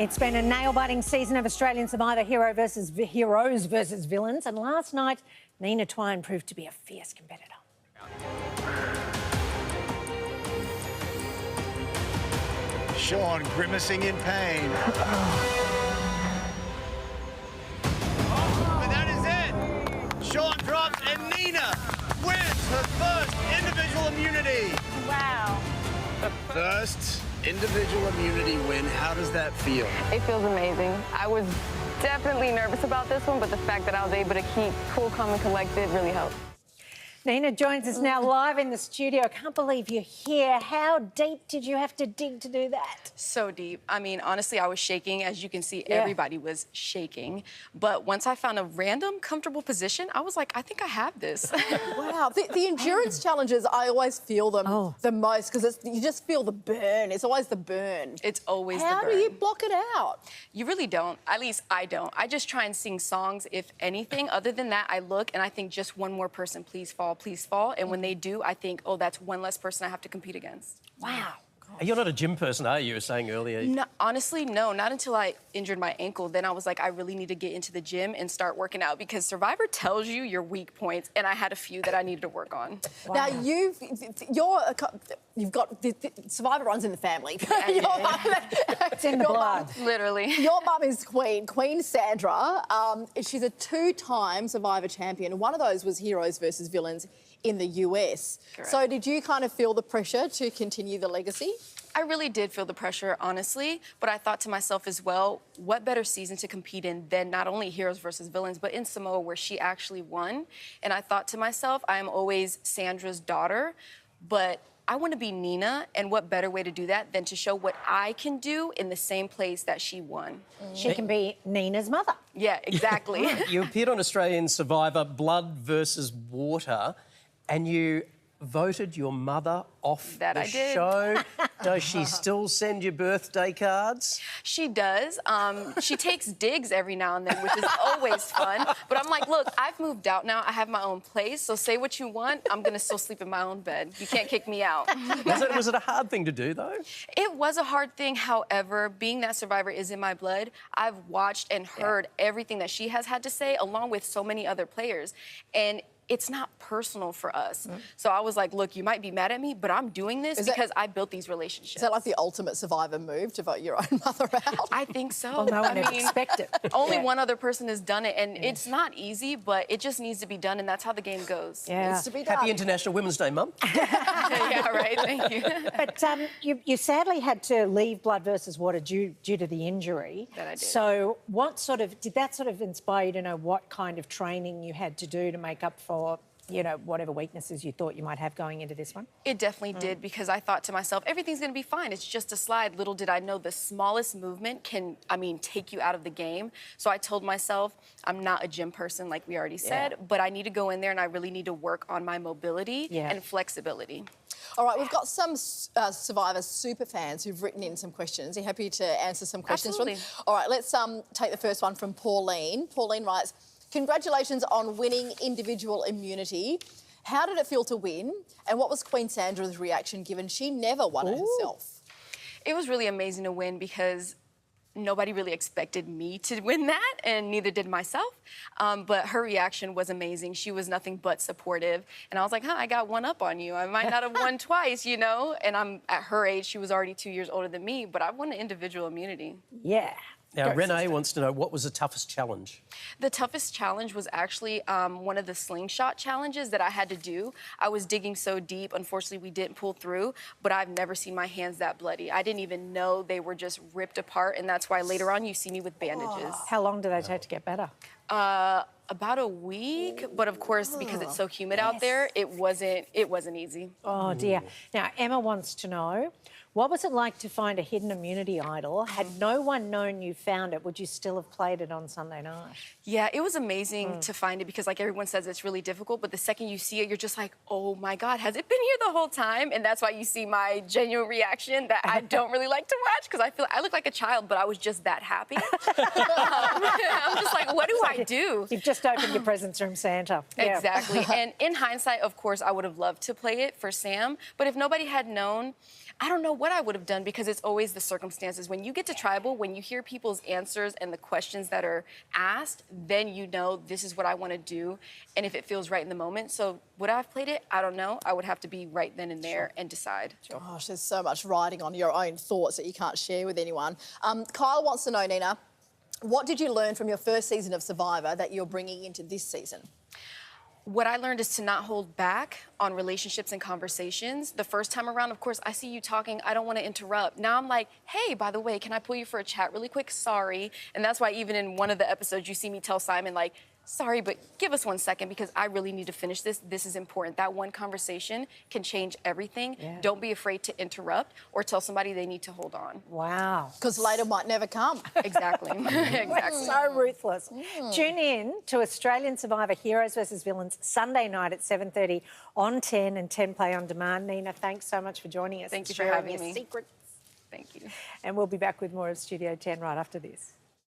It's been a nail-biting season of Australian Survivor heroes versus villains, and last night, Nina Twine proved to be a fierce competitor. Sean grimacing in pain. But that is it. Sean drops and Nina wins her first individual immunity. Wow. First individual immunity win. How does that feel? It feels amazing. I was definitely nervous about this one, but the fact that I was able to keep cool, calm, and collected really helped. Nina joins us now live in the studio. I can't believe you're here. How deep did you have to dig to do that? So deep. I mean, honestly, I was shaking. As you can see, everybody was shaking. But once I found a random, comfortable position, I was like, I think I have this. Wow. The endurance challenges, I always feel them the most because you just feel the burn. It's always the burn. It's always the How burn. do you block it out? You really don't. At least I don't. I just try and sing songs, if anything. Other than that, I look and I think just one more person, please fall, please fall. And when they do, I think, oh, that's one less person I have to compete against. Wow. You're not a gym person, are you? You were saying earlier. No, honestly, no. Not until I injured my ankle. Then I was like, I really need to get into the gym and start working out because Survivor tells you your weak points, and I had a few that I needed to work on. Wow. Now, you've got the Survivor runs in the family. It's in the blood. Literally. Your mum is Queen Sandra. She's a two-time Survivor champion. One of those was Heroes versus Villains in the US. Correct. So did you kind of feel the pressure to continue the legacy? I really did feel the pressure, honestly, but I thought to myself as well, what better season to compete in than not only Heroes versus Villains, but in Samoa where she actually won. And I thought to myself, I am always Sandra's daughter, but I want to be Nina, and what better way to do that than to show what I can do in the same place that she won. She can be Nina's mother. Yeah, exactly. You appeared on Australian Survivor Blood versus Water, and you voted your mother off the show. Does she still send you birthday cards? She does. She takes digs every now and then, which is always fun. But I'm like, look, I've moved out now. I have my own place, so say what you want. I'm going to still sleep in my own bed. You can't kick me out. Was it a hard thing to do, though? It was a hard thing. However, being that Survivor is in my blood, I've watched and heard everything that she has had to say, along with so many other players. And it's not personal for us. So I was like, look, you might be mad at me, but I'm doing this because I built these relationships. Is that like the ultimate Survivor move, to vote your own mother out? I think so. Well, no one would expect it. Only one other person has done it, and it's not easy, but it just needs to be done, and that's how the game goes. Yeah. It needs to be done. Happy International Women's Day, Mum. Yeah, right, thank you. But you sadly had to leave Blood versus Water due to the injury. That I did. So did that sort of inspire you to know what kind of training you had to do to make up for, you know, whatever weaknesses you thought you might have going into this one? It definitely did, because I thought to myself, everything's going to be fine. It's just a slide. Little did I know the smallest movement can, take you out of the game. So I told myself, I'm not a gym person, like we already said, but I need to go in there and I really need to work on my mobility and flexibility. All right, we've got some Survivor super fans who've written in some questions. Are you happy to answer some questions Absolutely. from them? All right, let's take the first one from Pauline. Pauline writes, congratulations on winning individual immunity. How did it feel to win? And what was Queen Sandra's reaction given she never won it herself? It was really amazing to win because nobody really expected me to win that, and neither did myself. But her reaction was amazing. She was nothing but supportive. And I was like, I got one up on you. I might not have won twice, you know? And I'm at her age, she was already 2 years older than me, but I won an individual immunity. Yeah. Now, Renee wants to know, what was the toughest challenge? The toughest challenge was actually one of the slingshot challenges that I had to do. I was digging so deep. Unfortunately, we didn't pull through, but I've never seen my hands that bloody. I didn't even know they were just ripped apart, and that's why later on you see me with bandages. How long did they take to get better? About a week, but of course, because it's so humid out there, it wasn't easy. Oh, dear. Now, Emma wants to know, what was it like to find a hidden immunity idol? Had no one known you found it, would you still have played it on Sunday night? Yeah, it was amazing to find it because, like everyone says, it's really difficult. But the second you see it, you're just like, oh my God, has it been here the whole time? And that's why you see my genuine reaction that I don't really like to watch because I look like a child, but I was just that happy. I'm just like, what do I do? You've just opened your presents from Santa. Yeah. Exactly. And in hindsight, of course, I would have loved to play it for Sam. But if nobody had known, I don't know what I would have done because it's always the circumstances. When you get to tribal, when you hear people's answers and the questions that are asked, then you know this is what I want to do and if it feels right in the moment. So would I have played it? I don't know. I would have to be right then and there and decide. Gosh, there's so much riding on your own thoughts that you can't share with anyone. Kyle wants to know, Nina, what did you learn from your first season of Survivor that you're bringing into this season? What I learned is to not hold back on relationships and conversations. The first time around, of course, I see you talking. I don't want to interrupt. Now I'm like, hey, by the way, can I pull you for a chat really quick? Sorry. And that's why even in one of the episodes, you see me tell Simon, like, sorry, but give us 1 second because I really need to finish this. This is important. That one conversation can change everything. Yeah. Don't be afraid to interrupt or tell somebody they need to hold on. Wow. Because later might never come. Exactly. Exactly. So ruthless. Tune in to Australian Survivor Heroes vs Villains Sunday night at 7:30 on 10 and 10 Play On Demand. Nina, thanks so much for joining us. Thank you for having me. Secrets. Thank you. And we'll be back with more of Studio 10 right after this.